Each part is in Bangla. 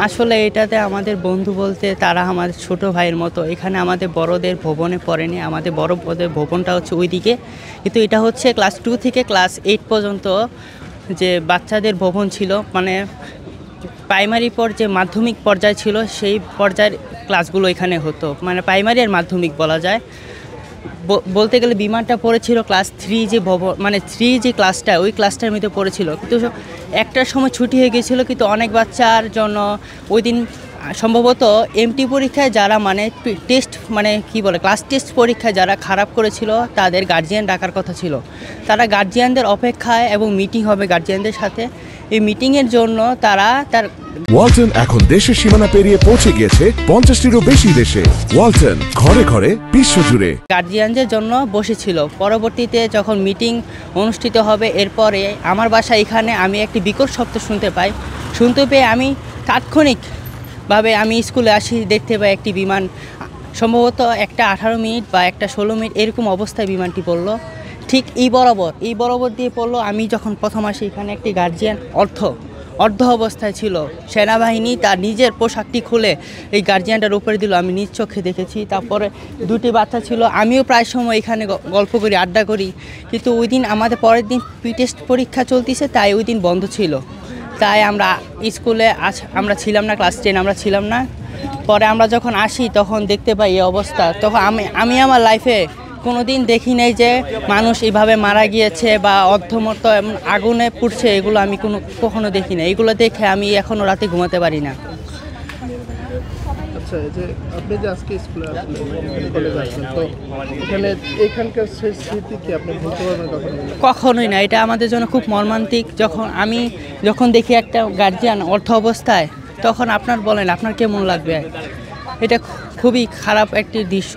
আসলে এটাতে আমাদের বন্ধু বলতে তারা আমাদের ছোট ভাইয়ের মতো। এখানে আমাদের বড়দের ভবনে পড়েনি, আমাদের বড়দের ভবনটা হচ্ছে ওইদিকে, কিন্তু এটা হচ্ছে ক্লাস 2 থেকে ক্লাস 8 পর্যন্ত যে বাচ্চাদের ভবন ছিল, মানে প্রাইমারি পর যে মাধ্যমিক পর্যায় ছিল সেই পর্যায়ের ক্লাসগুলো এখানে হতো, মানে প্রাইমারি আর মাধ্যমিক বলা যায়। বলতে গেলে বিমানটা পড়েছিল ক্লাস 3 যে ভবন, মানে 3 যে ক্লাসটা, ওই ক্লাসটার মধ্যে পড়েছিল, কিন্তু একটার সময় ছুটি হয়ে গিয়েছিলো। কিন্তু অনেক বাচ্চার জন্য ওই দিন সম্ভবত এমটি পরীক্ষায় যারা মানে টেস্ট, মানে কি বলে, ক্লাস টেস্ট পরীক্ষায় যারা খারাপ করেছিল তাদের গার্জিয়ান ডাকার কথা ছিল। তারা গার্জিয়ানদের অপেক্ষায়, এবং মিটিং হবে গার্জিয়ানদের সাথে, এই মিটিংয়ের জন্য তারা ওয়ালটন এখন দেশের সীমানা পেরিয়ে পৌঁছে গিয়েছে 50টিরও বেশি দেশে। ওয়ালটন, ঘরে ঘরে বিশ্বজুড়ে। গার্জিয়ানদের জন্য বসেছিল। পরবর্তীতে যখন মিটিং অনুষ্ঠিত হবে, এরপরে আমার বাসা এখানে, আমি একটি বিকট শব্দ শুনতে পেয়ে আমি তাৎক্ষণিকভাবে আমি স্কুলে আসি, দেখতে পাই একটি বিমান, সম্ভবত একটা 18 মিনিট বা একটা 16 মিনিট এরকম অবস্থায় বিমানটি পড়লো, ঠিক এই বরাবর দিয়ে পড়লো। আমি যখন প্রথম আসি, এখানে একটি গার্জিয়ান অর্ধ অবস্থায় ছিল, সেনাবাহিনী তার নিজের পোশাকটি খুলে এই গার্জিয়ানটার উপরে দিল, আমি নিজ চোখে দেখেছি। তারপরে দুটি বাচ্চা ছিল, আমিও প্রায় সময় এখানে গল্প করি, আড্ডা করি, কিন্তু ওই দিন আমাদের পরের দিন টেস্ট পরীক্ষা চলতেছে, তাই ওই দিন বন্ধ ছিল, তাই আমরা স্কুলে আমরা ছিলাম না, ক্লাস 10 আমরা ছিলাম না। পরে আমরা যখন আসি তখন দেখতে পাই এই অবস্থা। তখন আমি আমার লাইফে কোনো দিন দেখি নাই যে মানুষ এইভাবে মারা গিয়েছে বা অর্ধমর্ত এমন আগুনে পুড়ছে, এগুলো আমি কখনো দেখি না। এগুলো দেখে আমি এখনও রাতে ঘুমাতে পারি না। আচ্ছা, যে আপনি যে আজকে স্কুলে আসলেন, কলেজে আসলেন, তো এখানে এখানকার সেই স্মৃতি কি আপনি ভুলতে পারবেন কখনোই না। এটা আমাদের জন্য খুব মর্মান্তিক। যখন দেখি একটা গার্জিয়ান অর্থ অবস্থায়, তখন আপনার কেমন লাগবে? এটা খুবই খারাপ একটি দৃশ্য।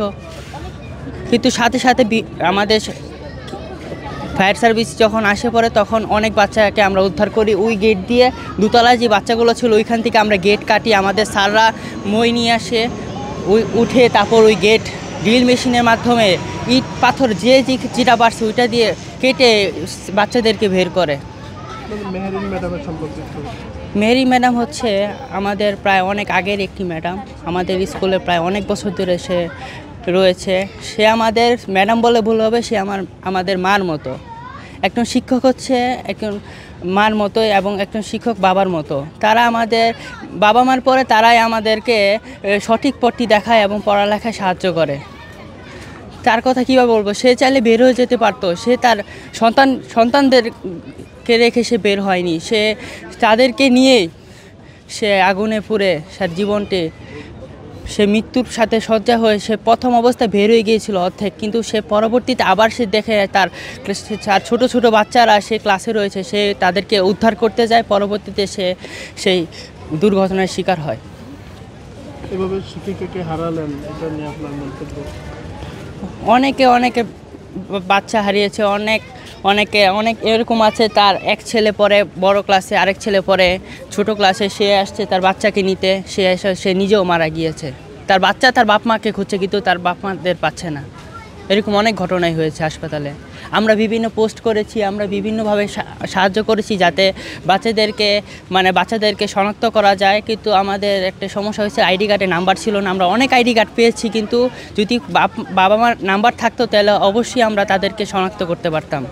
কিন্তু সাথে সাথে আমাদের ফায়ার সার্ভিস যখন আসে পড়ে, তখন অনেক বাচ্চাকে আমরা উদ্ধার করি। ওই গেট দিয়ে দোতলায় যে বাচ্চাগুলো ছিল, ওইখান থেকে আমরা গেট কাটি, আমাদের স্যাররা মই নিয়ে আসে, উঠে তারপর ওই গেট ড্রিল মেশিনের মাধ্যমে ইট পাথর যেটা বাড়ছে ওইটা দিয়ে কেটে বাচ্চাদেরকে বের করে। মেহেরি ম্যাডাম হচ্ছে আমাদের প্রায় অনেক আগের একটি ম্যাডাম, আমাদের স্কুলে প্রায় অনেক বছর ধরে সে রয়েছে। সে আমাদের ম্যাডাম বলে ভুল হবে, সে আমাদের মার মতো। একজন শিক্ষক হচ্ছে একজন মার মতো, এবং একজন শিক্ষক বাবার মতো। তারা আমাদের বাবা মার পরে তারাই আমাদেরকে সঠিক পথটি দেখায় এবং পড়ালেখায় সাহায্য করে। তার কথা কীভাবে বলবো, সে চাইলে বের হয়ে যেতে পারতো, সে তার সন্তানদেরকে রেখে সে বের হয়নি, সে তাদেরকে নিয়েই সে আগুনে পুড়ে সে মৃত্যুর সাথে শয্যা হয়ে সে প্রথম অবস্থায় বের হয়ে গিয়েছিল অর্ধেক, কিন্তু সে পরবর্তীতে আবার সে দেখে তার ছোট ছোট বাচ্চারা সে ক্লাসে রয়েছে, সে তাদেরকে উদ্ধার করতে যায়, পরবর্তীতে সে সেই দুর্ঘটনার শিকার হয়। এভাবে শিক্ষিকাকে হারালেন, এটা নিয়ে আপনার মন্তব্য? অনেকে বাচ্চা হারিয়েছে, অনেক এরকম আছে, তার এক ছেলে পড়ে বড় ক্লাসে, আরেক ছেলে পড়ে ছোট ক্লাসে, সে আসছে তার বাচ্চাকে নিতে, সে নিজেও মারা গিয়েছে। তার বাচ্চা তার বাপ মাকে খুঁজছে, কিন্তু তার বাপ মাদের পাচ্ছে না। এরকম অনেক ঘটনাই হয়েছে হাসপাতালে। আমরা বিভিন্ন পোস্ট করেছি, আমরা বিভিন্নভাবে সাহায্য করেছি যাতে বাচ্চাদেরকে শনাক্ত করা যায়, কিন্তু আমাদের একটা সমস্যা হয়েছে, আইডি কার্ডে নাম্বার ছিল না। আমরা অনেক আইডি কার্ড পেয়েছি, কিন্তু যদি বাবা মার নাম্বার থাকতো তাহলে অবশ্যই আমরা তাদেরকে শনাক্ত করতে পারতাম।